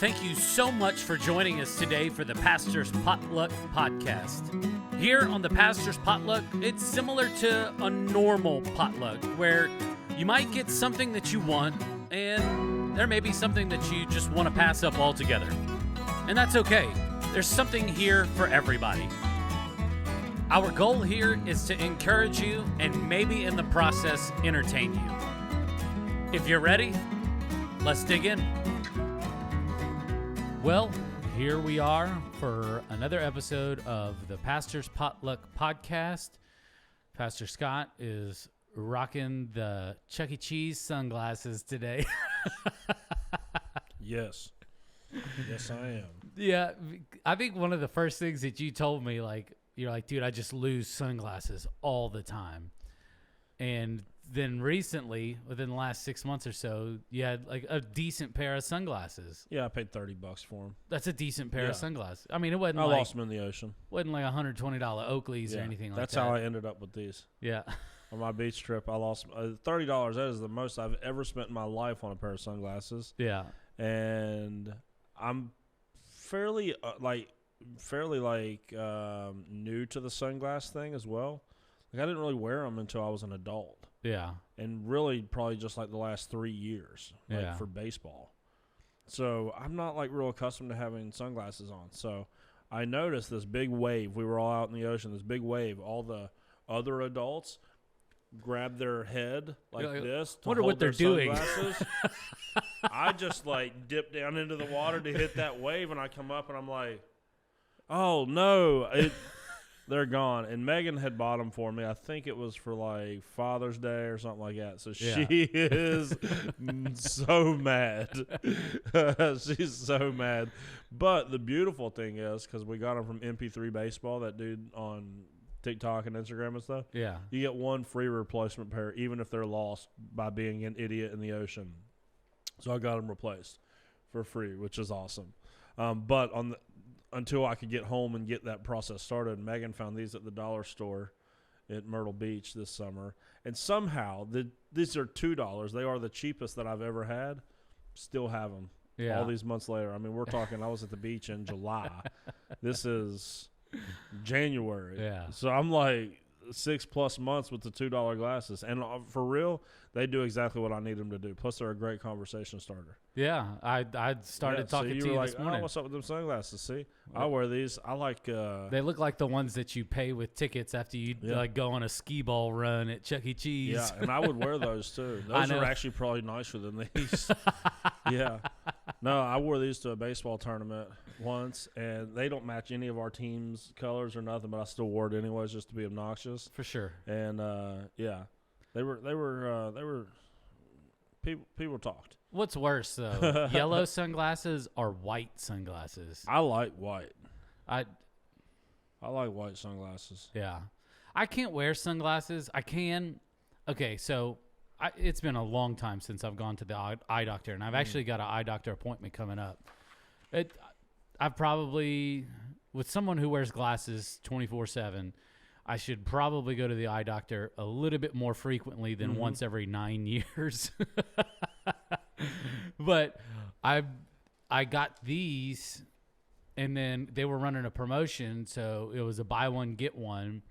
Thank you so much for joining us today for the Pastor's Potluck Podcast. Here on the Pastor's Potluck, it's similar to a normal potluck where you might get something that you want and there may be something that you just want to pass up altogether. And that's okay. There's something here for everybody. Our goal here is to encourage you and maybe in the process entertain you. If you're ready, let's dig in. Well, here we are for another episode of the Pastor's Potluck Podcast. Pastor Scott is rocking the Chuck E. Cheese sunglasses today. Yes. Yes, I am. Yeah, I think one of the first things that you told me, you're like, dude, I just lose sunglasses all the time. And then recently, within the last 6 months or so, you had like a decent pair of sunglasses. Yeah, I paid $30 for them. That's a decent pair of sunglasses. I mean, it wasn't I lost them in the ocean. Wasn't like $120 Oakleys or anything like that. That's how I ended up with these. Yeah. On my beach trip, I lost $30. That is the most I've ever spent in my life on a pair of sunglasses. Yeah. And I'm fairly new to the sunglass thing as well. Like I didn't really wear them until I was an adult. Yeah. And really probably just like the last 3 years for baseball. So I'm not like real accustomed to having sunglasses on. So I noticed this big wave. We were all out in the ocean, this big wave. All the other adults grabbed their head like this to wonder hold what they're their doing. Sunglasses. I just like dipped down into the water to hit that wave, and I come up and I'm like, oh no, they're gone. And Megan had bought them for me. I think it was for like Father's Day or something like that. So she is so mad. She's so mad. But the beautiful thing is, because we got them from MP3 Baseball, that dude on TikTok and Instagram and stuff. Yeah. You get one free replacement pair, even if they're lost by being an idiot in the ocean. So I got them replaced for free, which is awesome. But until I could get home and get that process started, Megan found these at the dollar store at Myrtle Beach this summer. And somehow, these are $2. They are the cheapest that I've ever had. Still have them all these months later. I mean, we're talking, I was at the beach in July. This is January. Yeah. So I'm like 6+ months with the $2 glasses. And for real, they do exactly what I need them to do. Plus, they're a great conversation starter. Yeah, I started talking to you like, this morning. Oh, what's up with them sunglasses? See, I wear these. I like. They look like the ones that you pay with tickets after you like go on a skee ball run at Chuck E. Cheese. Yeah, and I would wear those too. Those are actually probably nicer than these. Yeah. No, I wore these to a baseball tournament once, and they don't match any of our team's colors or nothing, but I still wore it anyways just to be obnoxious. For sure. And they were. People talked. What's worse though, yellow sunglasses or white sunglasses? I like white. I like white sunglasses. Yeah, I can't wear sunglasses. I can. Okay, so it's been a long time since I've gone to the eye doctor, and I've actually got an eye doctor appointment coming up. I've probably, with someone who wears glasses 24/7, I should probably go to the eye doctor a little bit more frequently than once every 9 years. But I got these, and then they were running a promotion, so it was a buy one, get one.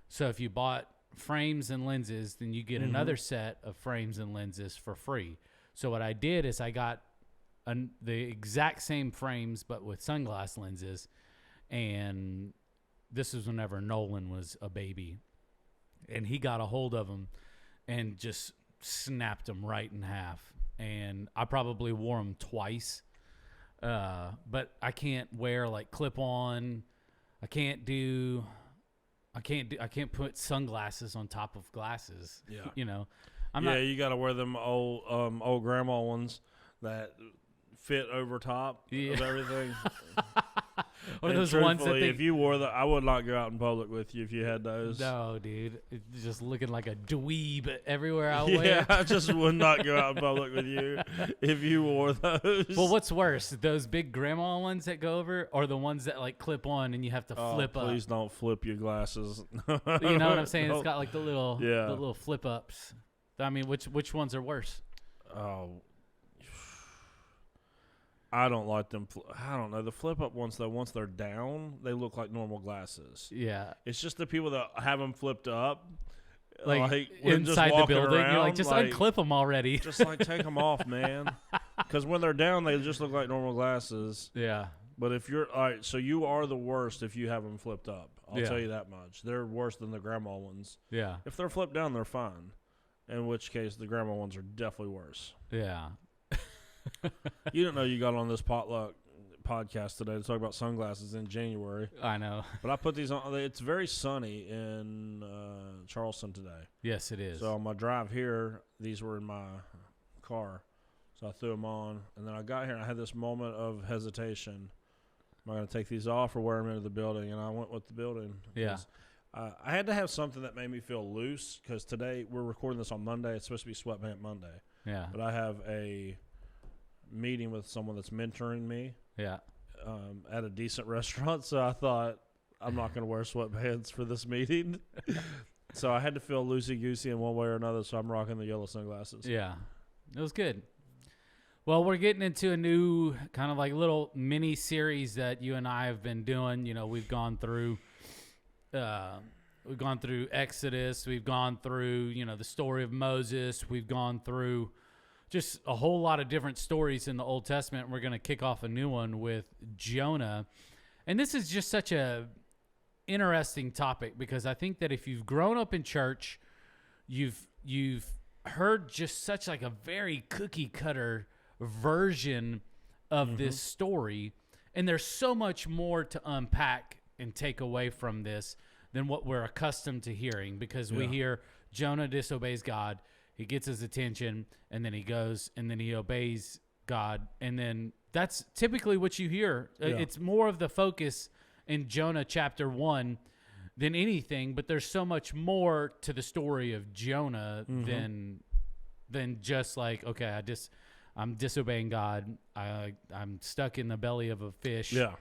So if you bought frames and lenses, then you get another set of frames and lenses for free. So what I did is I got the exact same frames but with sunglass lenses, and this was whenever Nolan was a baby, and he got a hold of them and just snapped them right in half. And I probably wore them twice, but I can't wear like clip-on. I can't put sunglasses on top of glasses. Yeah, you know. You got to wear them old grandma ones that fit over top of everything. Or those ones that if you wore I would not go out in public with you if you had those. No, dude. It's just looking like a dweeb everywhere I went. Yeah, I just would not go out in public with you if you wore those. Well, what's worse, those big grandma ones that go over or the ones that like clip on and you have to flip up? Please don't flip your glasses. You know what I'm saying? It's got like the little flip ups. I mean, which ones are worse? Oh, I don't like them. I don't know. The flip up ones, though, once they're down, they look like normal glasses. Yeah. It's just the people that have them flipped up. Like when inside just the building, around, you're like, just unclip them already. Just like take them off, man. Because when they're down, they just look like normal glasses. Yeah. But if you're all right, so you are the worst if you have them flipped up. I'll tell you that much. They're worse than the grandma ones. Yeah. If they're flipped down, they're fine. In which case, the grandma ones are definitely worse. Yeah. You didn't know you got on this potluck podcast today to talk about sunglasses in January. I know. But I put these on. It's very sunny in Charleston today. Yes, it is. So on my drive here, these were in my car. So I threw them on. And then I got here and I had this moment of hesitation. Am I going to take these off or wear them into the building? And I went with the building. Yeah. I had to have something that made me feel loose because today we're recording this on Monday. It's supposed to be Sweatpant Monday. Yeah. But I have a meeting with someone that's mentoring me. Yeah. At a decent restaurant. So I thought, I'm not going to wear sweatpants for this meeting. So I had to feel loosey-goosey in one way or another. So I'm rocking the yellow sunglasses. Yeah. It was good. Well, we're getting into a new kind of like little mini series that you and I have been doing. You know, we've gone through Exodus. We've gone through, you know, the story of Moses. We've gone through just a whole lot of different stories in the Old Testament. We're going to kick off a new one with Jonah. And this is just such a interesting topic because I think that if you've grown up in church, you've heard just such like a very cookie cutter version of this story, and there's so much more to unpack and take away from this than what we're accustomed to hearing, because we hear Jonah disobeys God, he gets his attention, and then he goes and then he obeys God, and then that's typically what you hear. It's more of the focus in Jonah chapter 1 than anything, but there's so much more to the story of Jonah than just like, okay, I'm disobeying God. I'm stuck in the belly of a fish. Yeah.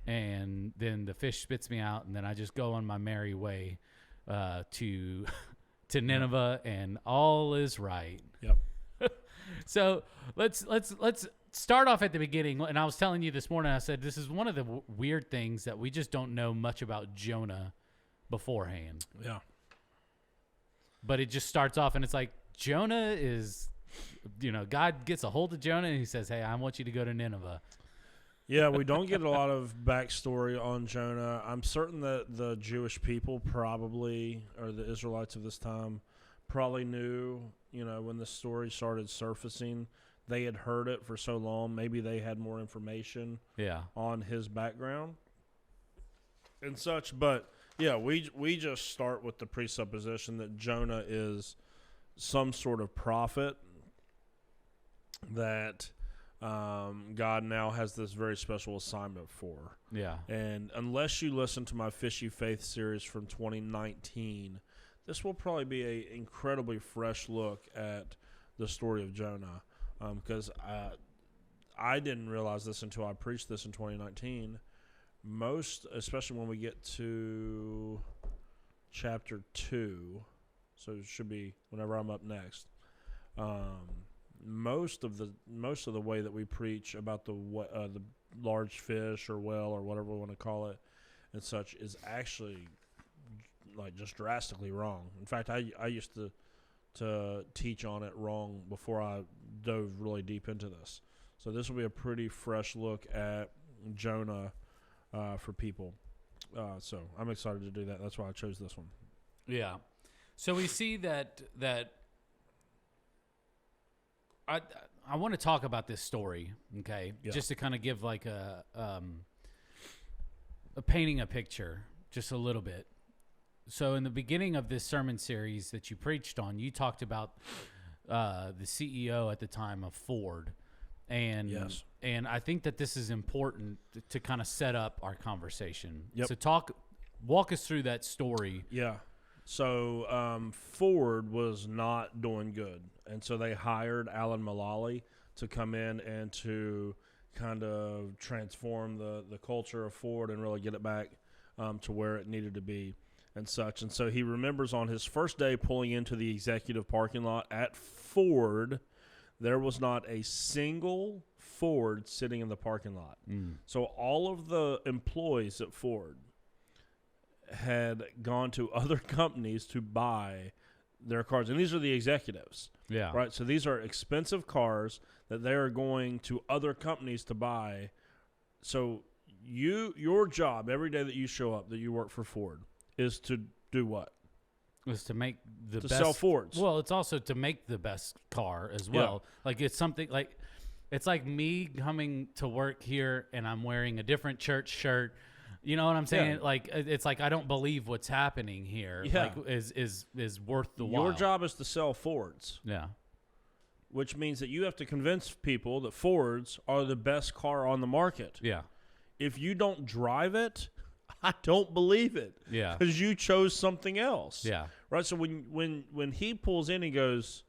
And then the fish spits me out, and then I just go on my merry way to Nineveh, and all is right. Yep. So let's start off at the beginning. And I was telling you this morning, I said this is one of the weird things that we just don't know much about Jonah beforehand. Yeah. But it just starts off, and it's like Jonah is, you know, God gets a hold of Jonah, and he says, hey, I want you to go to Nineveh. Yeah, we don't get a lot of backstory on Jonah. I'm certain that the Jewish people probably, or the Israelites of this time, probably knew, you know, when the story started surfacing, they had heard it for so long. Maybe they had more information on his background and such. But, yeah, we just start with the presupposition that Jonah is some sort of prophet that God now has this very special assignment for. Yeah. And unless you listen to my Fishy Faith series from 2019, this will probably be an incredibly fresh look at the story of Jonah. Because I didn't realize this until I preached this in 2019. Especially when we get to chapter 2, so it should be whenever I'm up next. Most of the way that we preach about the large fish or whale or whatever we want to call it and such is actually like just drastically wrong. In fact, I used to teach on it wrong before I dove really deep into this. So this will be a pretty fresh look at Jonah for people. So I'm excited to do that. That's why I chose this one. Yeah. So we see that I want to talk about this story, okay? Yeah. Just to kind of give like a painting a picture just a little bit. So in the beginning of this sermon series that you preached on, you talked about the CEO at the time of Ford. And and I think that this is important to kind of set up our conversation. Yep. So walk us through that story. Yeah. So Ford was not doing good, and so they hired Alan Mulally to come in and to kind of transform the culture of Ford and really get it back to where it needed to be and such. And so he remembers on his first day pulling into the executive parking lot at Ford, there was not a single Ford sitting in the parking lot. Mm. So all of the employees at Ford had gone to other companies to buy their cars. And these are the executives. Yeah. Right? So these are expensive cars that they are going to other companies to buy. So your job every day that you show up, that you work for Ford, is to do what? Was to make the to best. sell Fords. Well, it's also to make the best car as well. Yeah. Like it's something like it's like me coming to work here and I'm wearing a different church shirt. You know what I'm saying? Yeah. Like it's like I don't believe what's happening here. Yeah. Like is worth the while. Your job is to sell Fords. Yeah. Which means that you have to convince people that Fords are the best car on the market. Yeah. If you don't drive it, I don't believe it. Yeah. Because you chose something else. Yeah. Right? So when he pulls in, he goes,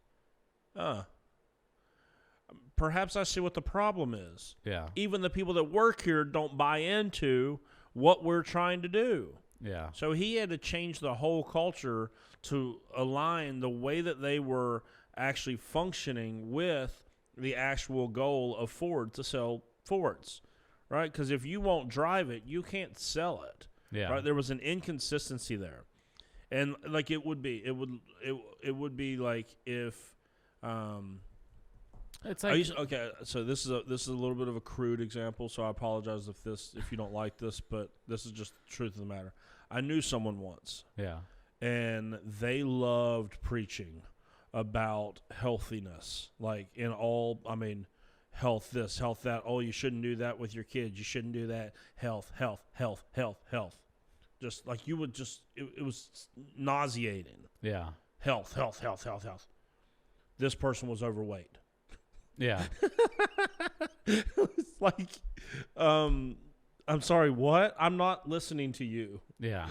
perhaps I see what the problem is. Yeah. Even the people that work here don't buy into what we're trying to do. Yeah. So he had to change the whole culture to align the way that they were actually functioning with the actual goal of Ford to sell Fords, right? Because if you won't drive it, you can't sell it. Yeah. Right? There was an inconsistency there, and like it would be like if It's like okay. So this is a little bit of a crude example. So I apologize if you don't like this, but this is just the truth of the matter. I knew someone once, yeah. and they loved preaching about healthiness, like in all, I mean, health this, health that. Oh, you shouldn't do that with your kids. You shouldn't do that. Health. Just like you would just, it was nauseating. Yeah. Health. This person was overweight. Yeah. It's like, I'm sorry, what? I'm not listening to you. Yeah.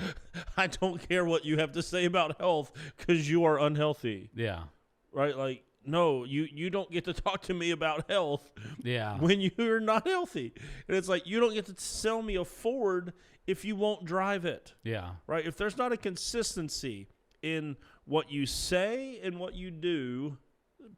I don't care what you have to say about health because you are unhealthy. Yeah. Right? Like, no, you don't get to talk to me about health Yeah. when you're not healthy. And it's like, you don't get to sell me a Ford if you won't drive it. Yeah. Right? If there's not a consistency in what you say and what you do,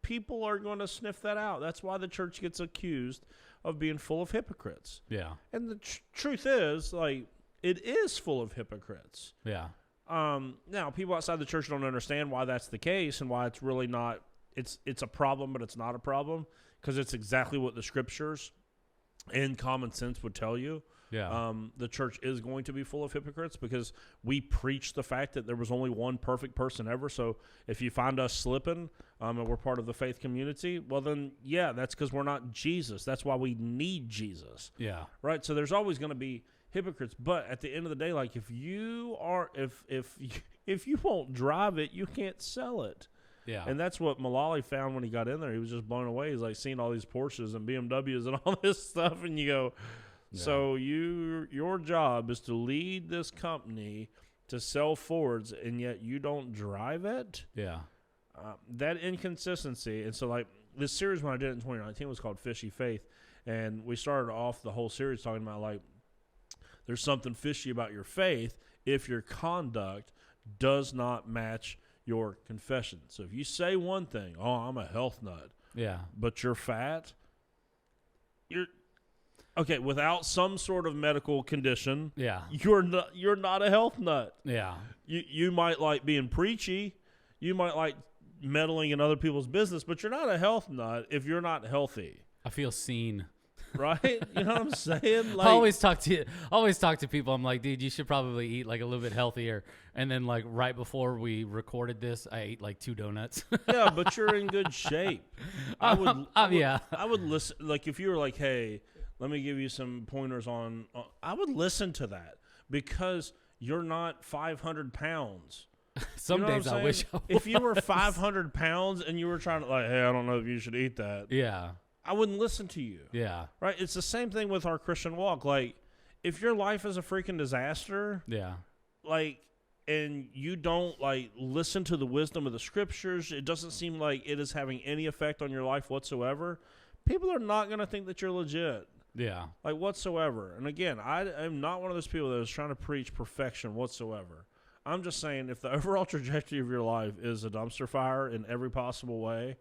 people are going to sniff that out. That's why the church gets accused of being full of hypocrites. Yeah. And the truth is, like, it is full of hypocrites. Yeah. Now, people outside the church don't understand why that's the case and why it's really not. It's a problem, but it's not a problem because it's exactly what the scriptures and common sense would tell you. Yeah. The church is going to be full of hypocrites because we preach the fact that there was only one perfect person ever. So if you find us slipping and we're part of the faith community, well then, yeah, that's because we're not Jesus. That's why we need Jesus. Yeah. Right? So there's always going to be hypocrites. But at the end of the day, like if you won't drive it, you can't sell it. Yeah. And that's what Mullally found when he got in there. He was just blown away. He's like seeing all these Porsches and BMWs and all this stuff, and you go, Yeah. so your job is to lead this company to sell Fords, and yet you don't drive it? Yeah. That inconsistency. And so, like, this series when I did it in 2019 was called Fishy Faith, and we started off the whole series talking about, like, there's something fishy about your faith if your conduct does not match your confession. So if you say one thing, oh, I'm a health nut, Yeah. but you're fat, you're okay without some sort of medical condition. Yeah. You're not a health nut. Yeah. You might like being preachy, you might like meddling in other people's business, but you're not a health nut if you're not healthy. I feel seen. Right? You know what I'm saying? Like, I always talk to people. I'm like, dude, you should probably eat like a little bit healthier. And then like right before we recorded this, I ate like 2 donuts. yeah, but you're in good shape. I would listen. Like if you were like, hey, let me give you some pointers on I would listen to that because you're not 500 pounds. Some days I wish I was. If you were 500 pounds and you were trying to like, hey, I don't know if you should eat that. Yeah. I wouldn't listen to you. Yeah. Right? It's the same thing with our Christian walk. Like, if your life is a freaking disaster, Yeah. like, and you don't, like, listen to the wisdom of the scriptures, it doesn't seem like it is having any effect on your life whatsoever, people are not going to think that you're legit. Yeah. Like, whatsoever. And again, I am not one of those people that is trying to preach perfection whatsoever. I'm just saying if the overall trajectory of your life is a dumpster fire in every possible way,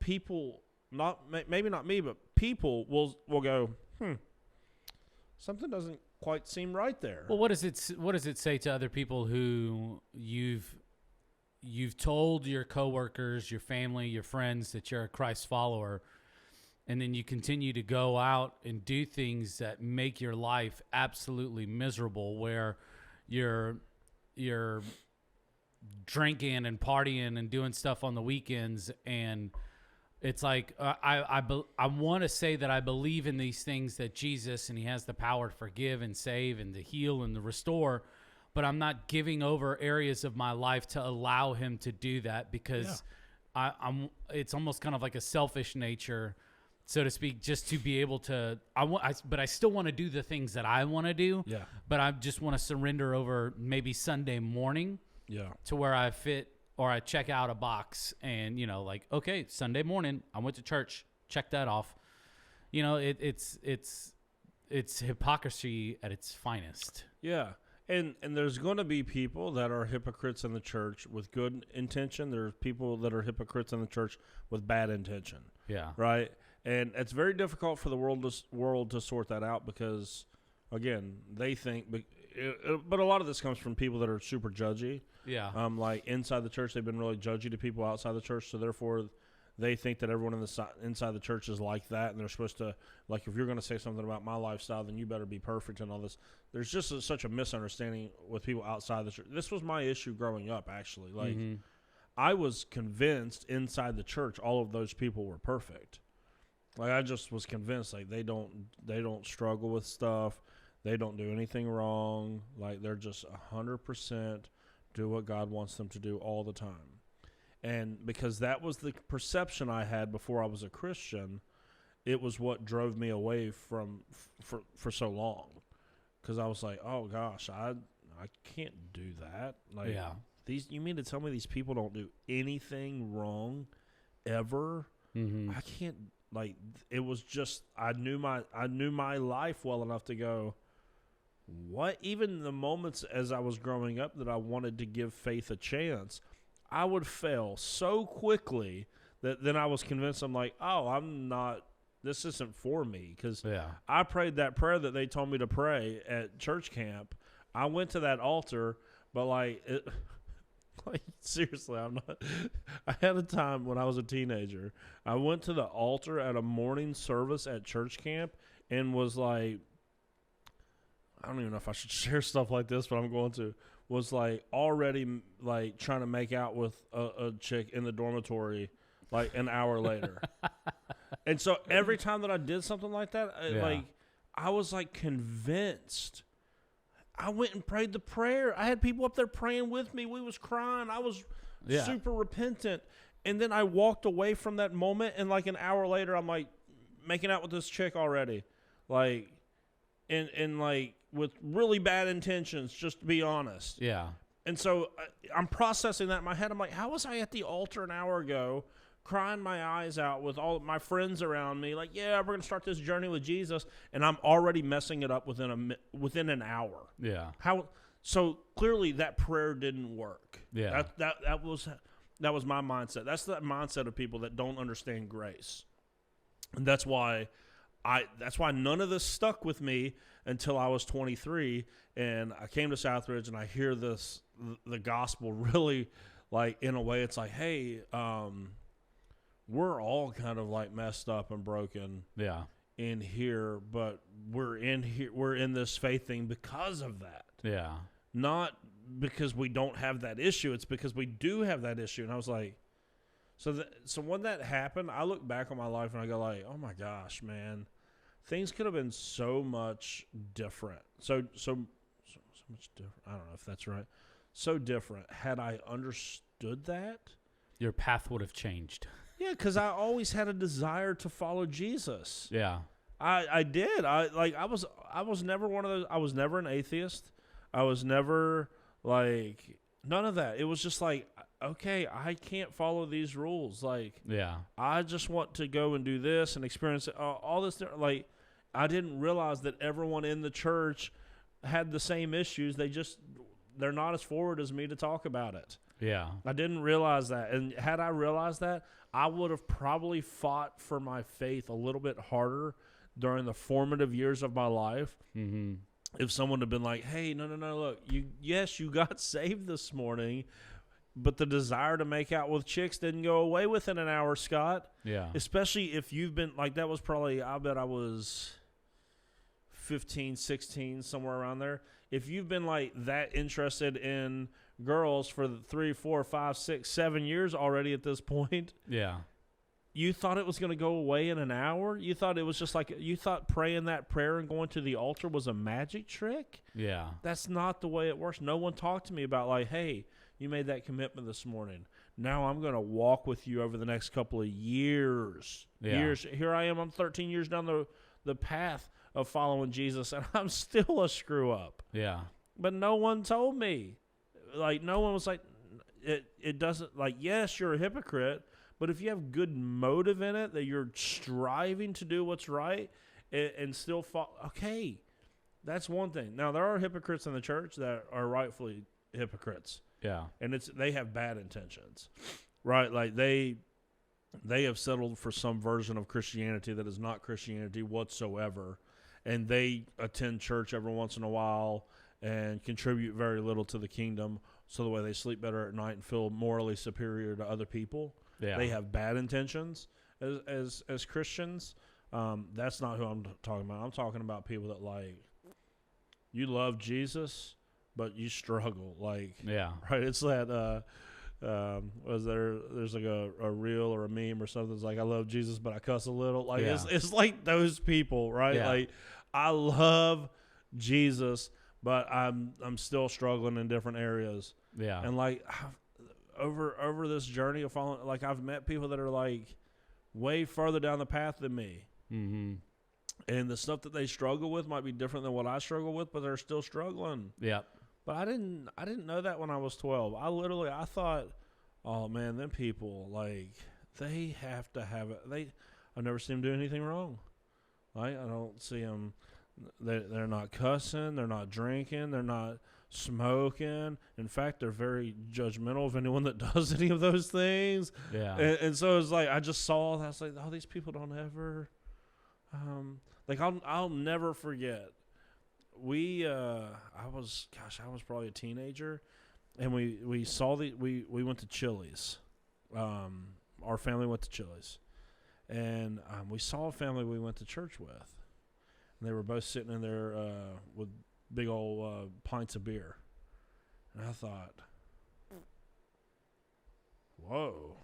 people maybe not me, but people will go, something doesn't quite seem right there. Well, what does it say to other people who you've told your coworkers, your family, your friends that you're a Christ follower, and then you continue to go out and do things that make your life absolutely miserable, where you're drinking and partying and doing stuff on the weekends, and it's like I want to say that I believe in these things, that Jesus, and he has the power to forgive and save and to heal and to restore, but I'm not giving over areas of my life to allow him to do that, because it's almost kind of like a selfish nature, so to speak, just to be able to, but I still want to do the things that I want to do. Yeah. But I just want to surrender over maybe Sunday morning. Yeah. To where I fit, or I check out a box and, like, okay, Sunday morning, I went to church, check that off. It's hypocrisy at its finest. Yeah. And there's going to be people that are hypocrites in the church with good intention. There's people that are hypocrites in the church with bad intention. Yeah. Right? And it's very difficult for the world to sort that out, because, again, they think, but a lot of this comes from people that are super judgy. Yeah. Like inside the church, they've been really judgy to people outside the church, so therefore they think that everyone inside the church is like that, and they're supposed to, like, if you're going to say something about my lifestyle, then you better be perfect and all this. There's just such a misunderstanding with people outside the church. This was my issue growing up, actually. Like, I was convinced inside the church all of those people were perfect. Like, I just was convinced, like, they don't struggle with stuff. They don't do anything wrong. Like, they're just 100% do what God wants them to do all the time. And because that was the perception I had before I was a Christian, it was what drove me away from for so long. Because I was like, oh gosh, I can't do that. Like, yeah. You mean to tell me these people don't do anything wrong ever? Mm-hmm. I can't. Like, it was just, I knew my life well enough to go, what? Even the moments as I was growing up that I wanted to give faith a chance, I would fail so quickly that then I was convinced, I'm like, oh, this isn't for me. Because I prayed that prayer that they told me to pray at church camp. I went to that altar, but like seriously, I had a time when I was a teenager. I went to the altar at a morning service at church camp and was like, I don't even know if I should share stuff like this, but I'm going to, was like already like trying to make out with a chick in the dormitory like an hour later. And so every time that I did something like that, like, I was like convinced. I went and prayed the prayer. I had people up there praying with me. We was crying. I was super repentant. And then I walked away from that moment, and like an hour later, I'm like making out with this chick already. Like, and like with really bad intentions, just to be honest. Yeah. And so I'm processing that in my head. I'm like, how was I at the altar an hour ago, crying my eyes out with all my friends around me, like, yeah, we're going to start this journey with Jesus, and I'm already messing it up within an hour. Yeah. So clearly that prayer didn't work. Yeah. That was my mindset. That's the mindset of people that don't understand grace. And that's why none of this stuck with me until I was 23, and I came to Southridge, and I hear the gospel really, like, in a way, it's like, hey, we're all kind of like messed up and broken in here, but we're in this faith thing because of that. Yeah. Not because we don't have that issue. It's because we do have that issue. And I was like, so when that happened, I look back on my life and I go like, oh my gosh, man, things could have been so much different. So much different. I don't know if that's right. So different. Had I understood that, your path would have changed. Yeah, because I always had a desire to follow Jesus. Yeah, I did. I was never one of those. I was never an atheist. I was never like none of that. It was just like, okay, I can't follow these rules. Like, yeah, I just want to go and do this and experience all this. Like, I didn't realize that everyone in the church had the same issues. They're not as forward as me to talk about it. Yeah. I didn't realize that. And had I realized that, I would have probably fought for my faith a little bit harder during the formative years of my life. Mm-hmm. If someone had been like, hey, no, look, you got saved this morning, but the desire to make out with chicks didn't go away within an hour, Scott. Yeah. Especially if you've been, like, that was probably, I bet I was 15, 16, somewhere around there. If you've been, like, that interested in girls for the 3, 4, 5, 6, 7 years already at this point. Yeah. You thought it was going to go away in an hour? You thought it was just like, you thought praying that prayer and going to the altar was a magic trick? Yeah. That's not the way it works. No one talked to me about, like, hey, you made that commitment this morning. Now I'm going to walk with you over the next couple of years. Yeah. Here I am. I'm 13 years down the path of following Jesus, and I'm still a screw up. Yeah. But no one told me. Like, no one was like, it doesn't, like, yes, you're a hypocrite, but if you have good motive in it, that you're striving to do what's right and still fall, okay, that's one thing. Now, there are hypocrites in the church that are rightfully hypocrites. Yeah. And they have bad intentions, right? Like, they have settled for some version of Christianity that is not Christianity whatsoever, and they attend church every once in a while and contribute very little to the kingdom, so the way they sleep better at night and feel morally superior to other people. Yeah. They have bad intentions as Christians. That's not who I'm talking about. I'm talking about people that, like, you love Jesus, but you struggle. Like, Yeah. right? It's that, there's like a reel or a meme or something. It's like, I love Jesus, but I cuss a little. Like, Yeah. it's like those people, right? Yeah. Like, I love Jesus, but I'm still struggling in different areas. Yeah. And, like, over this journey of following, like, I've met people that are, like, way further down the path than me. Mm-hmm. And the stuff that they struggle with might be different than what I struggle with, but they're still struggling. Yep. But I didn't know that when I was 12. I thought, oh man, them people, like, they have to have it. I've never seen them do anything wrong. Like, I don't see them. They're not cussing. They're not drinking. They're not smoking. In fact, they're very judgmental of anyone that does any of those things. Yeah. And so it's like, I just saw that. I was like, oh, these people don't ever. Like, I'll never forget. I was probably a teenager, and we went to Chili's. Our family went to Chili's, and we saw a family we went to church with, and they were both sitting in there with big old pints of beer, and I thought, whoa.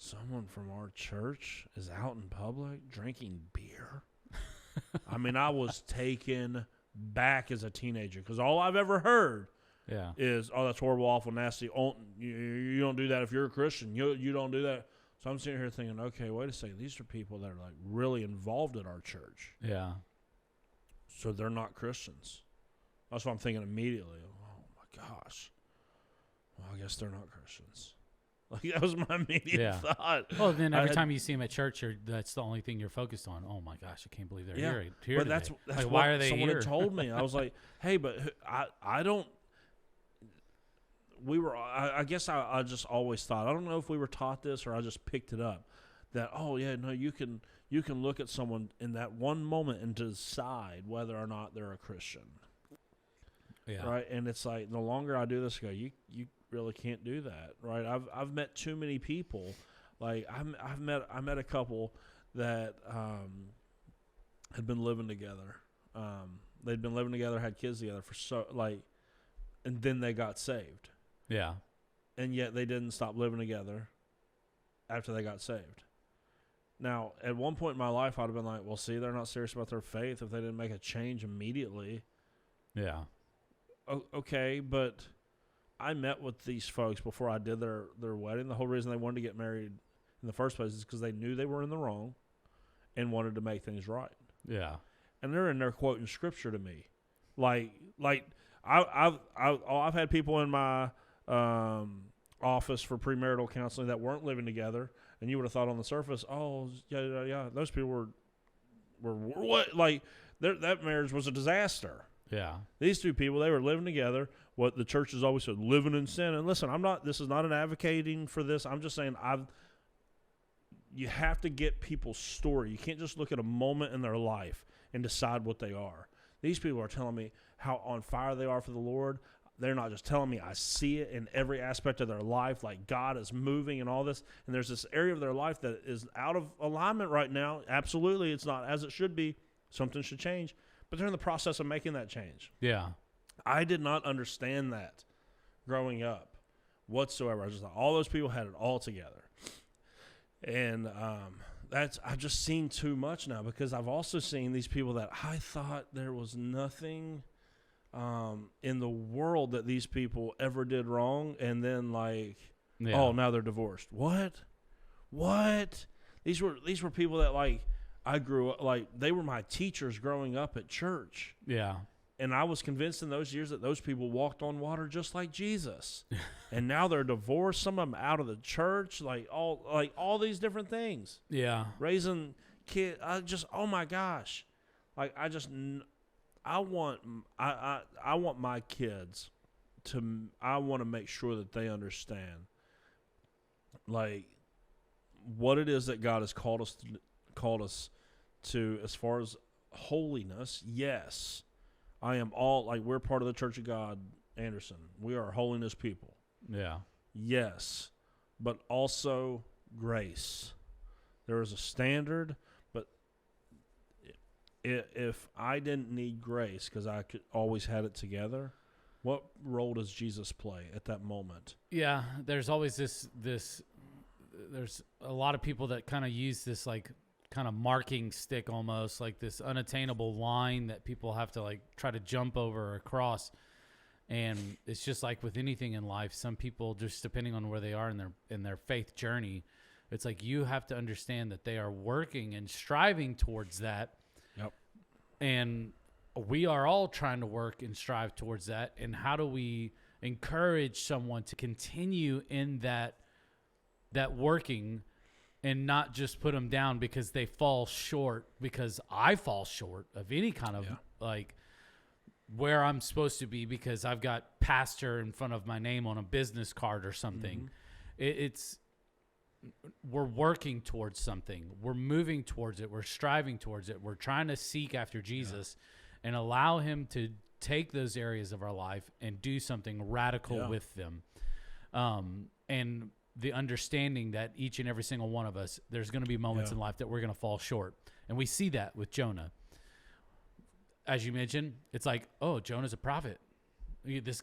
Someone from our church is out in public drinking beer. I mean, I was taken back as a teenager because all I've ever heard is, oh, that's horrible, awful, nasty. Oh, you don't do that if you're a Christian. You don't do that. So I'm sitting here thinking, okay, wait a second. These are people that are, like, really involved in our church. Yeah. So they're not Christians. That's what I'm thinking immediately. Oh, my gosh. Well, I guess they're not Christians. Like, that was my immediate thought. Well, then every time you see them at church, that's the only thing you're focused on. Oh my gosh, I can't believe they're here But today. that's like, what why are they someone here? had told me. I was like, hey, but I don't. I guess I just always thought. I don't know if we were taught this or I just picked it up. That, oh yeah, no, you can look at someone in that one moment and decide whether or not they're a Christian. Yeah. Right. And it's like, the longer I do this, you really can't do that, right? I've met too many people. Like, I met a couple that had been living together. They'd been living together, had kids together and then they got saved. Yeah. And yet they didn't stop living together after they got saved. Now, at one point in my life, I'd have been like, well, see, they're not serious about their faith if they didn't make a change immediately. Yeah. Okay, but I met with these folks before I did their wedding. The whole reason they wanted to get married in the first place is because they knew they were in the wrong and wanted to make things right. Yeah. And they're in there quoting scripture to me. Like I've had people in my office for premarital counseling that weren't living together, and you would have thought on the surface, oh, yeah, those people were what? Like, that marriage was a disaster. Yeah. These two people, they were living together. What the church has always said, living in sin. And listen, this is not an advocating for this. I'm just saying you have to get people's story. You can't just look at a moment in their life and decide what they are. These people are telling me how on fire they are for the Lord. They're not just telling me. I see it in every aspect of their life, like God is moving and all this. And there's this area of their life that is out of alignment right now. Absolutely, it's not as it should be. Something should change. But they're in the process of making that change. Yeah. I did not understand that growing up whatsoever. I just thought all those people had it all together. And I've just seen too much now, because I've also seen these people that I thought there was nothing in the world that these people ever did wrong, and then oh, now they're divorced. What? These were people that I grew up, they were my teachers growing up at church. Yeah. And I was convinced in those years that those people walked on water just like Jesus. And now they're divorced. Some of them out of the church, all these different things. Yeah. Raising kids. Oh my gosh. I want my kids I want to make sure that they understand what it is that God has called us to as far as holiness. Yes. I am we're part of the Church of God, Anderson. We are holiness people. Yeah. Yes. But also grace. There is a standard, but if I didn't need grace because I could always had it together, what role does Jesus play at that moment? Yeah, there's always this there's a lot of people that kind of use this kind of marking stick, almost like this unattainable line that people have to try to jump over or across. And it's just like with anything in life, some people, just depending on where they are in their faith journey, it's you have to understand that they are working and striving towards that. Yep. And we are all trying to work and strive towards that. And how do we encourage someone to continue in that working and not just put them down because they fall short, because I fall short of any kind of where I'm supposed to be because I've got pastor in front of my name on a business card or something. Mm-hmm. We're working towards something. We're moving towards it. We're striving towards it. We're trying to seek after Jesus and allow him to take those areas of our life and do something radical with them. And the understanding that each and every single one of us, there's going to be moments in life that we're going to fall short. And we see that with Jonah. As you mentioned, it's oh, Jonah's a prophet. This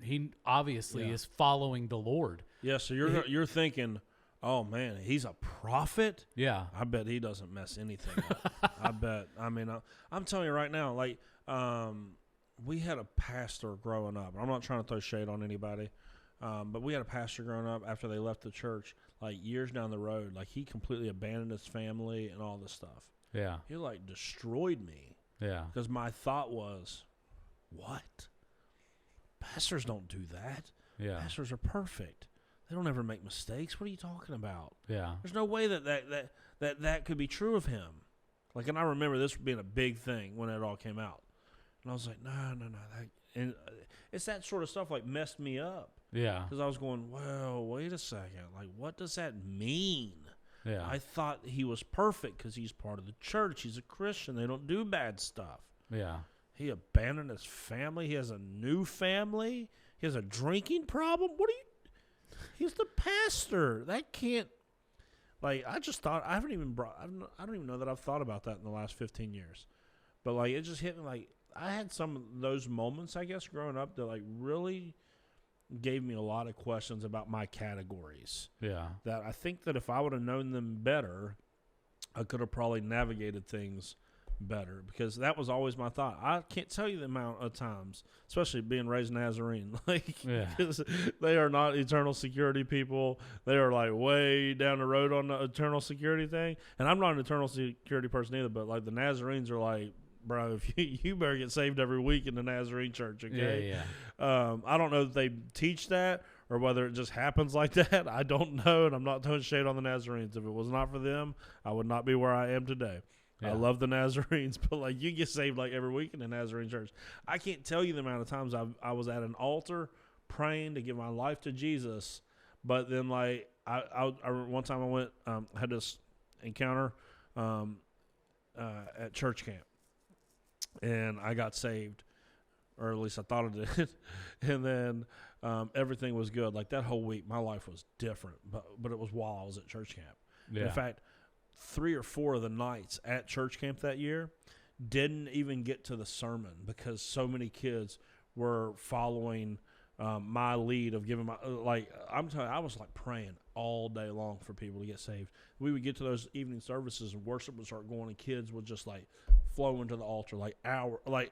he obviously is following the Lord. Yeah, so you're thinking, oh man, he's a prophet? Yeah. I bet he doesn't mess anything up. I bet. I mean, I'm telling you right now, we had a pastor growing up. I'm not trying to throw shade on anybody. But we had a pastor growing up after they left the church, years down the road. He completely abandoned his family and all this stuff. Yeah. He destroyed me. Yeah. Because my thought was, what? Pastors don't do that. Yeah. Pastors are perfect. They don't ever make mistakes. What are you talking about? Yeah. There's no way that could be true of him. And I remember this being a big thing when it all came out. And I was like, no. And it's that sort of stuff messed me up. Yeah. Because I was going, well, wait a second. What does that mean? Yeah. I thought he was perfect because he's part of the church. He's a Christian. They don't do bad stuff. Yeah. He abandoned his family. He has a new family. He has a drinking problem. He's the pastor. That can't, I just thought, I don't even know that I've thought about that in the last 15 years. But, it just hit me, I had some of those moments, I guess, growing up that, really gave me a lot of questions about my categories. Yeah. That I think that if I would have known them better, I could have probably navigated things better, because that was always my thought. I can't tell you the amount of times, especially being raised Nazarene, because they are not eternal security people. They are way down the road on the eternal security thing. And I'm not an eternal security person either, but the Nazarenes are bro, if you better get saved every week in the Nazarene church, okay? Yeah. I don't know if they teach that or whether it just happens like that. I don't know, and I'm not throwing shade on the Nazarenes. If it was not for them, I would not be where I am today. I love the Nazarenes, but like you get saved like every week in the Nazarene church. I can't tell you the amount of times I was at an altar praying to give my life to Jesus, but then like I one time I went had this encounter at church camp, and I got saved, or at least I thought I did, and then everything was good. Like that whole week, my life was different, but it was while I was at church camp. Yeah. In fact, 3 or 4 of the nights at church camp that year didn't even get to the sermon because so many kids were following my lead of giving my I'm telling you, I was like praying all day long for people to get saved. We would get to those evening services and worship would start going, and kids would just like flow into the altar like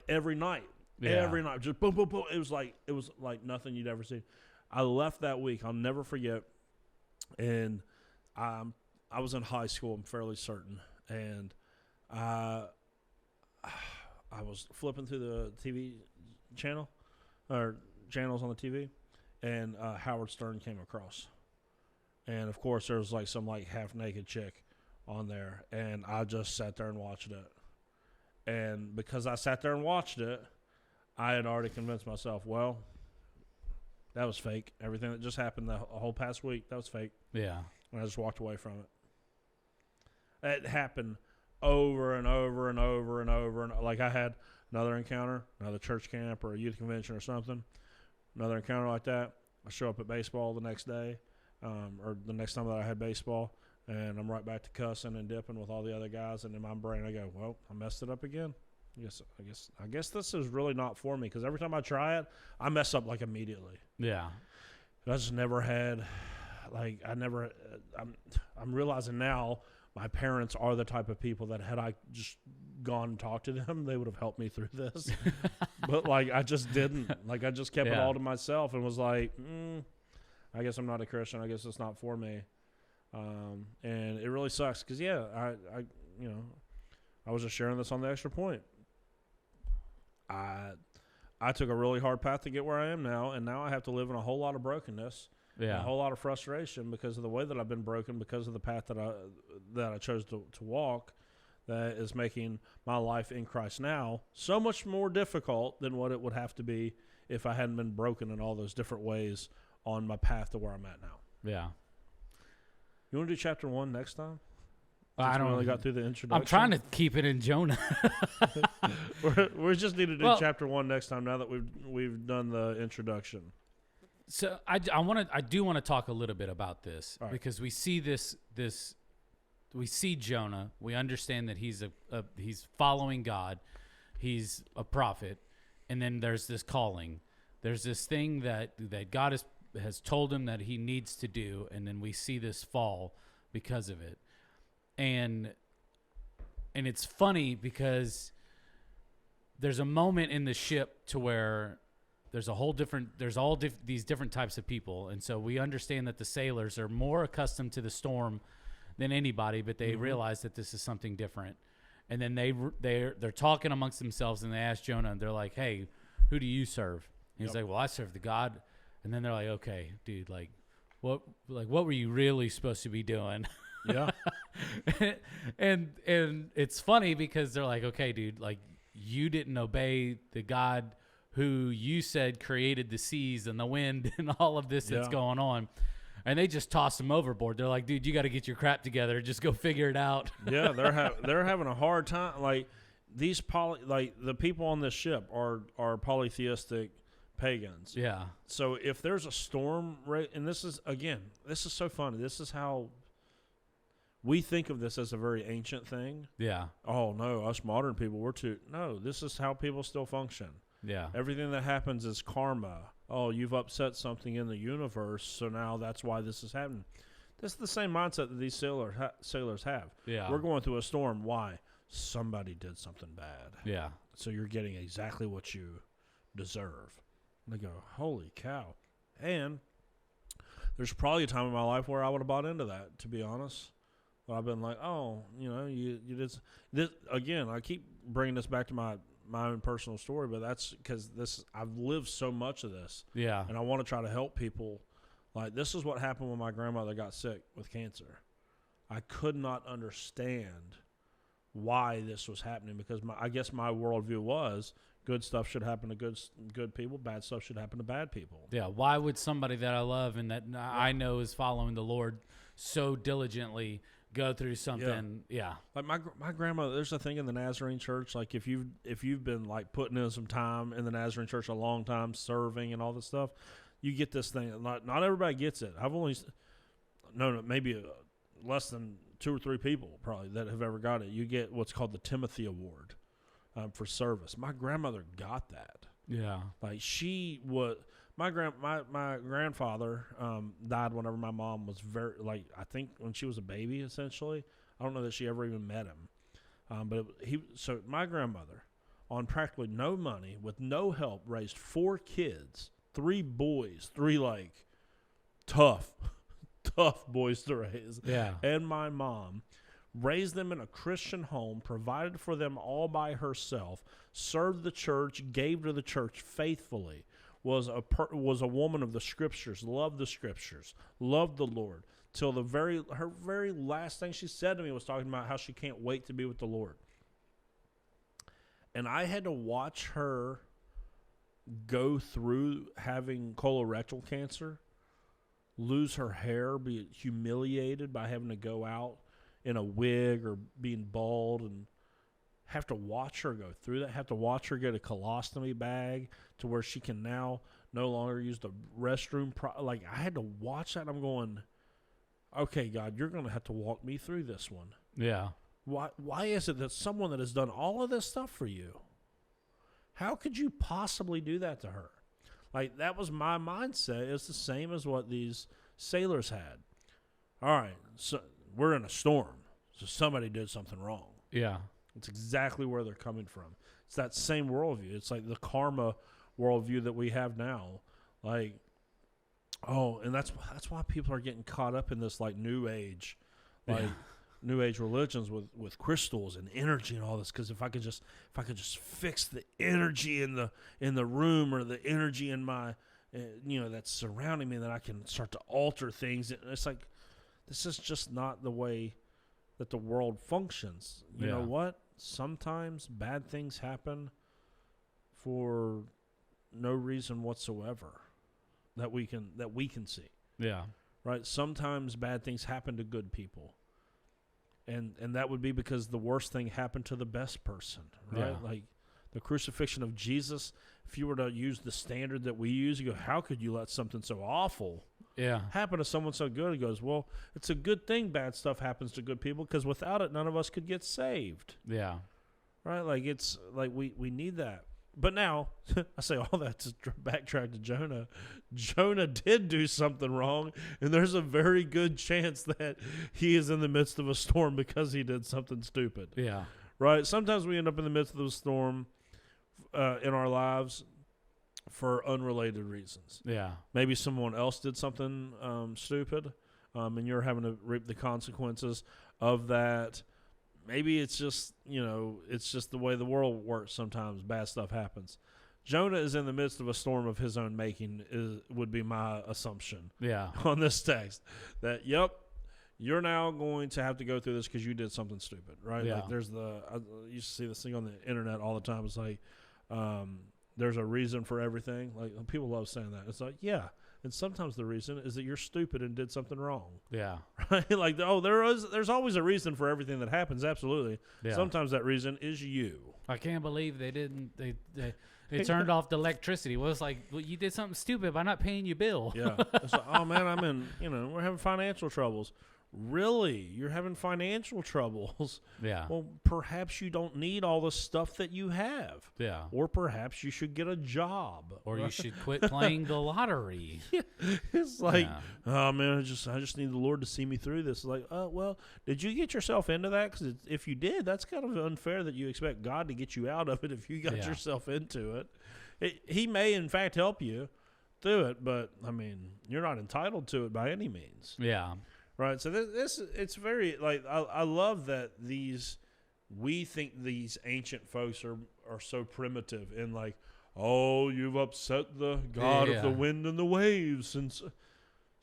every night, every night, just boom, boom, boom. It was like nothing you'd ever seen. I left that week. I'll never forget, and I was in high school, I'm fairly certain, and I was flipping through the TV channel, or channels on the TV, and Howard Stern came across. And, of course, there was, like, some, like, half-naked chick on there, and I just sat there and watched it. And because I sat there and watched it, I had already convinced myself, well, that was fake. Everything that just happened the whole past week, that was fake. Yeah. And I just walked away from it. It happened over and over and over and over. And like I had another encounter, another church camp or a youth convention or something, another encounter like that. I show up at baseball the next day, or the next time that I had baseball, and I'm right back to cussing and dipping with all the other guys. And in my brain, I go, well, I messed it up again. I guess this is really not for me, because every time I try it, I mess up like immediately. Yeah. I just never had, like, I'm realizing now my parents are the type of people that had I just gone and talked to them, they would have helped me through this. But, like, I just didn't. Like, I just kept it all to myself and was like, I guess I'm not a Christian. I guess it's not for me. And it really sucks because, I was just sharing this on the Extra Point. I took a really hard path to get where I am now, and now I have to live in a whole lot of brokenness. Yeah. A whole lot of frustration because of the way that I've been broken, because of the path that I chose to walk, that is making my life in Christ now so much more difficult than what it would have to be if I hadn't been broken in all those different ways on my path to where I'm at now. Yeah. You want to do chapter 1 next time? I don't really got through the introduction. I'm trying to keep it in Jonah. we just need to do chapter 1 next time now that we've done the introduction. So I do want to talk a little bit about this because we see we see Jonah. We understand that he's he's following God. He's a prophet. And then there's this calling. There's this thing that God has told him that he needs to do. And then we see this fall because of it. And it's funny because there's a moment in the ship to where there's these different types of people. And so we understand that the sailors are more accustomed to the storm than anybody, but they realize that this is something different. And then they're talking amongst themselves, and they ask Jonah, and they're like, hey, who do you serve? And he's like, well, I serve the God. And then they're like, okay, dude, what were you really supposed to be doing? Yeah. and it's funny because they're like, okay, dude, like, you didn't obey the God who you said created the seas and the wind and all of this that's going on. And they just toss him overboard. They're like, dude, you got to get your crap together. Just go figure it out. Yeah, they're having a hard time. Like, the people on this ship are polytheistic pagans. Yeah. So if there's a storm, and this is so funny. This is how we think of this as a very ancient thing. Yeah. Oh, no, us modern people, no, this is how people still function. Yeah. Everything that happens is karma. Oh, you've upset something in the universe, so now that's why this is happening. That's the same mindset that these sailors have. Yeah. We're going through a storm. Why? Somebody did something bad. Yeah. So you're getting exactly what you deserve. And they go, holy cow. And there's probably a time in my life where I would have bought into that, to be honest. But I've been like, oh, you did this. Again, I keep bringing this back to my own personal story, but that's because I've lived so much of this. Yeah. And I want to try to help people. Like, this is what happened when my grandmother got sick with cancer. I could not understand why this was happening, because I guess my worldview was good stuff should happen to good people, bad stuff should happen to bad people. Yeah, why would somebody that I love and that I know is following the Lord so diligently go through something? Yeah. Like my grandmother, there's a thing in the Nazarene church, like if you've been like putting in some time in the Nazarene church a long time, serving and all this stuff, you get this thing. Not everybody gets it. I've only maybe less than 2 or 3 people probably that have ever got it. You get what's called the Timothy Award for service. My grandmother got that. Yeah. Like she was. My grandfather died whenever my mom was I think when she was a baby, essentially. I don't know that she ever even met him. So my grandmother, on practically no money, with no help, raised 4 kids, 3 boys, 3 like tough boys to raise. Yeah. And my mom raised them in a Christian home, provided for them all by herself, served the church, gave to the church faithfully. Was a woman of the Scriptures, loved the Scriptures, loved the Lord, till her very last thing she said to me was talking about how she can't wait to be with the Lord. And I had to watch her go through having colorectal cancer, lose her hair, be humiliated by having to go out in a wig or being bald, and have to watch her go through that, have to watch her get a colostomy bag to where she can now no longer use the restroom. Like, I had to watch that, and I'm going, okay, God, you're going to have to walk me through this one. Yeah. Why is it that someone that has done all of this stuff for you, how could you possibly do that to her? Like, that was my mindset. It's the same as what these sailors had. All right, so we're in a storm, so somebody did something wrong. Yeah. It's exactly where they're coming from. It's that same worldview. It's like the karma worldview that we have now. Like, and that's why people are getting caught up in this like new age, new age religions with crystals and energy and all this. Because if I could just fix the energy in the room, or the energy in my that's surrounding me, then I can start to alter things. And it's like, this is just not the way that the world functions. You know what? Sometimes bad things happen for no reason whatsoever that we can see. Yeah. Right? Sometimes bad things happen to good people. And that would be because the worst thing happened to the best person, right? Yeah. Like the crucifixion of Jesus, if you were to use the standard that we use, you go, how could you let something so awful happen to someone so good? He goes, well, it's a good thing bad stuff happens to good people, because without it, none of us could get saved. Yeah. Right? Like, it's like we need that. But now, I say all that to backtrack to Jonah. Jonah did do something wrong, and there's a very good chance that he is in the midst of a storm because he did something stupid. Yeah. Right? Sometimes we end up in the midst of a storm in our lives for unrelated reasons. Yeah. Maybe someone else did something stupid, and you're having to reap the consequences of that. Maybe it's just, it's just the way the world works sometimes. Bad stuff happens. Jonah is in the midst of a storm of his own making, would be my assumption on this text. That, you're now going to have to go through this because you did something stupid, right? Yeah. Like I used to see this thing on the internet all the time. It's like, there's a reason for everything. Like, people love saying that. It's like, yeah. And sometimes the reason is that you're stupid and did something wrong. Yeah. Right? Like, there's always a reason for everything that happens. Absolutely. Yeah. Sometimes that reason is you. I can't believe they turned off the electricity. Well, it's like, you did something stupid by not paying your bill. Yeah. It's like, oh man, we're having financial troubles. Really? You're having financial troubles? Yeah. Well, perhaps you don't need all the stuff that you have. Yeah. Or perhaps you should get a job. Or you should quit playing the lottery. Yeah. It's like, oh man, I just need the Lord to see me through this. It's like, well, did you get yourself into that? Because if you did, that's kind of unfair that you expect God to get you out of it if you got yourself into it. He may, in fact, help you through it, but, I mean, you're not entitled to it by any means. Yeah. Right, so this it's very, like, I love that we think these ancient folks are so primitive and like, oh, you've upset the God of the wind and the waves. And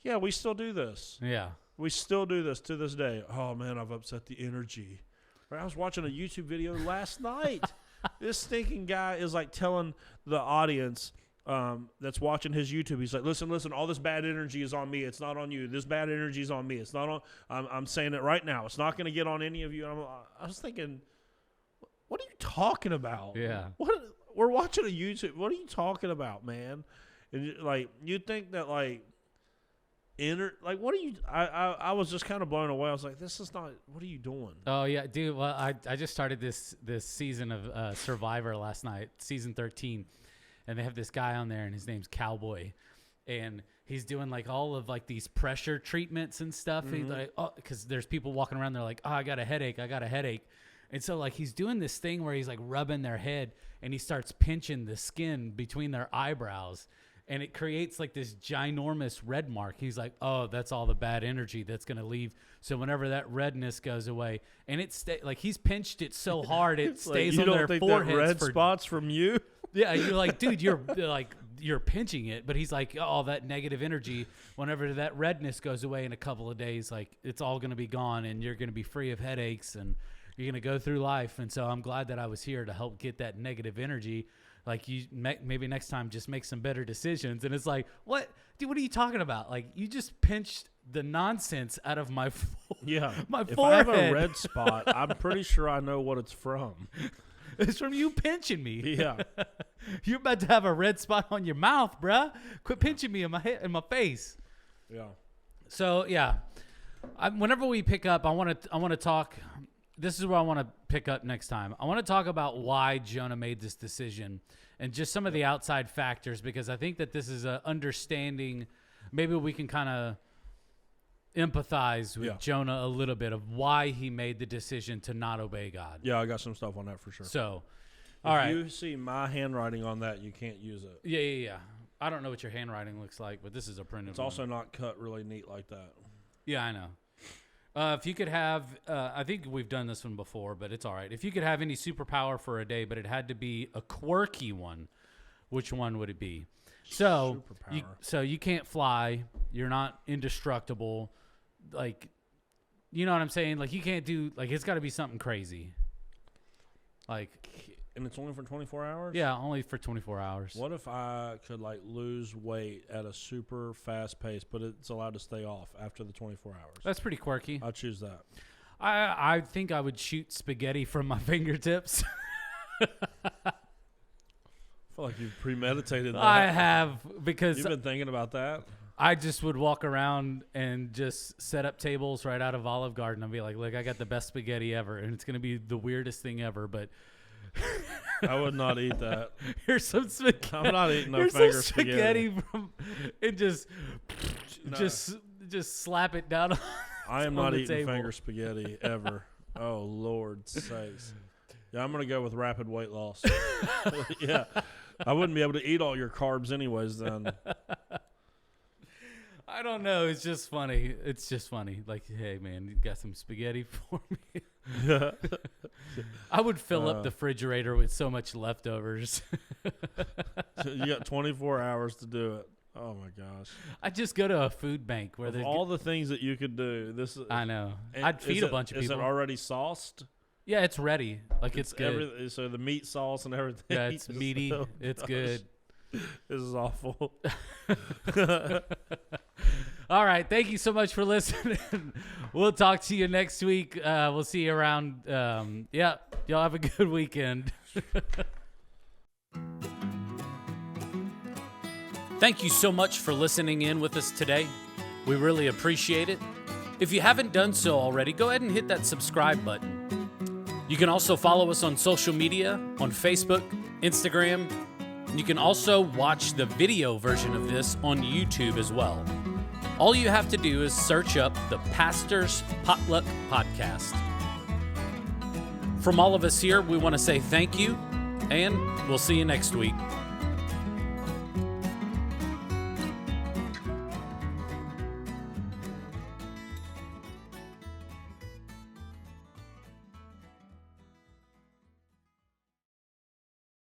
yeah, we still do this. Yeah. We still do this to this day. Oh, man, I've upset the energy I was watching a YouTube video last night. This stinking guy is like telling the audience that's watching his YouTube. He's like, listen, all this bad energy is on me. It's not on you. This bad energy is on me. It's not on. I'm saying it right now. It's not going to get on any of you. And I was thinking, what are you talking about? Yeah. We're watching a YouTube. What are you talking about, man? And like, you think that like, what are you? I was just kind of blown away. I was like, this is not. What are you doing? Oh yeah, dude. Well, I just started this season of Survivor last night, season 13, and they have this guy on there, and his name's Cowboy, and he's doing like all of like these pressure treatments and stuff. Mm-hmm. He's like, oh, because there's people walking around, they're like, oh, I got a headache, and so like he's doing this thing where he's like rubbing their head, and he starts pinching the skin between their eyebrows. And it creates like this ginormous red mark. He's like, oh, that's all the bad energy that's going to leave. So whenever that redness goes away, and like he's pinched it so hard it stays on their foreheads. You don't think that red spots from you? Yeah, you're like, dude, you're pinching it. But he's like, oh, that negative energy, whenever that redness goes away in a couple of days, like it's all going to be gone and you're going to be free of headaches and you're going to go through life. And so I'm glad that I was here to help get that negative energy. Like you maybe next time just make some better decisions. And it's like, what? Dude, what are you talking about? Like you just pinched the nonsense out of my my forehead. If I have a red spot, I'm pretty sure I know what it's from. It's from you pinching me. Yeah. You're about to have a red spot on your mouth, bruh. Quit pinching me in my head, in my face. Yeah. So, yeah. Whenever we pick up, I want to talk. This is where I want to pick up next time. I want to talk about why Jonah made this decision and just some of the outside factors, because I think that this is an understanding. Maybe we can kind of empathize with Jonah a little bit of why he made the decision to not obey God. Yeah, I got some stuff on that for sure. So, if you see my handwriting on that, you can't use it. Yeah. I don't know what your handwriting looks like, but this is a printed one. It's also not cut really neat like that. Yeah, I know. If you could have, I think we've done this one before, but it's all right. If you could have any superpower for a day, but it had to be a quirky one, which one would it be? So you can't fly. You're not indestructible. Like, you know what I'm saying? Like, you can't do, like, it's got to be something crazy. Like. And it's only for 24 hours? Yeah, only for 24 hours. What if I could, like, lose weight at a super fast pace, but it's allowed to stay off after the 24 hours? That's pretty quirky. I'll choose that. I think I would shoot spaghetti from my fingertips. I feel like you've premeditated that. I have, because you've been thinking about that. I just would walk around and just set up tables right out of Olive Garden and be like, look, I got the best spaghetti ever, and it's going to be the weirdest thing ever, but I would not eat that. Here's some spaghetti. I'm not eating no finger spaghetti from, and just slap it down. I am not eating finger spaghetti ever. Oh, Lord sakes. Yeah, I'm going to go with rapid weight loss. Yeah. I wouldn't be able to eat all your carbs anyways then. I don't know. It's just funny. It's just funny. Like, hey, man, you got some spaghetti for me? Yeah. I would fill up the refrigerator with so much leftovers. You got 24 hours to do it. Oh, my gosh. I'd just go to a food bank where there's all the things that you could do. This is. I know. I'd feed a bunch of people. Is it already sauced? Yeah, it's ready. Like, it's good. So the meat sauce and everything. Yeah, it's meaty. Oh, it's good. This is awful. All right. Thank you so much for listening. We'll talk to you next week. We'll see you around. Yeah. Y'all have a good weekend. Thank you so much for listening in with us today. We really appreciate it. If you haven't done so already, go ahead and hit that subscribe button. You can also follow us on social media, on Facebook, Instagram. You can also watch the video version of this on YouTube as well. All you have to do is search up the Pastor's Potluck Podcast. From all of us here, we want to say thank you, and we'll see you next week.